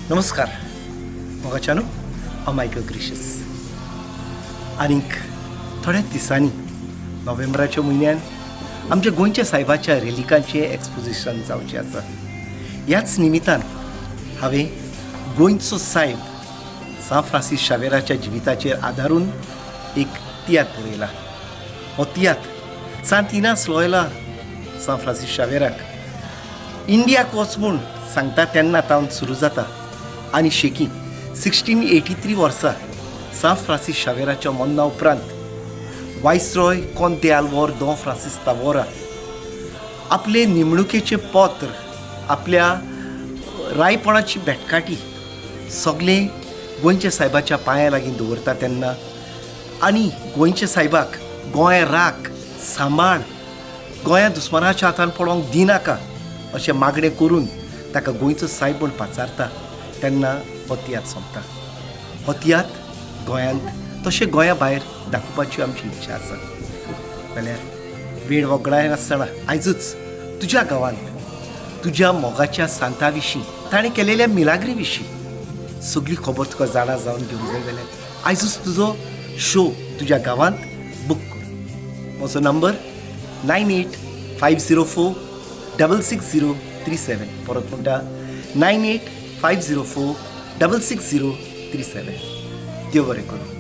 नमस्कार मोगाच्यानो हांव यcho ग्रेशियस आनीक थोड्याच दिसांनी नोव्हेंबराच्या म्हयन्यान आमच्या गोंयच्या सायबाच्या रेलिकांचें एक्सपोजिशन जावचें आसा. ह्याच निमित्तान हांवें गोंयचो सायब सा फ्रांसीस शावेराच्या जिविताचेर आदारून एक तियात्र बरयला. हो तियात्र सांत इनास लॉयला सा फ्रांसीस शावेराक इंडियाक वच म्हूण सांगता तेन्ना तावन सुरू जाता आनी शेकी 1683 वर्सा सा फ्रांसीस शावेराच्या मन्ना उपरांत वायसरॉय कॉन्ते आल्वार दॉ फ्रांसीस तावोरा आपले निमणुकेचें पत्र आपल्या रायपणाची भेटकाटी सगळे गोंयच्या सायबाच्या पांया लागीं दवरता तेन्ना आनी गोंयच्या सायबाक गोंय राख सांबाळ गोंया दुस्मानाच्या हातान पडोवंक दिनाका अशें मागणें करून ताका गोंयचो सायब म्हूण पाचारता तेन्ना हो तियात्र सोंपता. हो तियात्र गोंयांत तशें गोंया भायर दाखोवपाची आमची इच्छा आसा. जाल्यार वेळ वगडाय नासतना आयजूच तुज्या गांवांत तुज्या मोगाच्या सांता विशीं ताणें केलेल्या मिलाग्री विशीं सगळी खबर तुका जाणा जावन घेवंक जाय जाल्यार आयजूच तुजो शो तुज्या गांवांत बूक कर. म्हजो नंबर 9850466037. परत म्हणटा 9850466037. देव बरें करूं.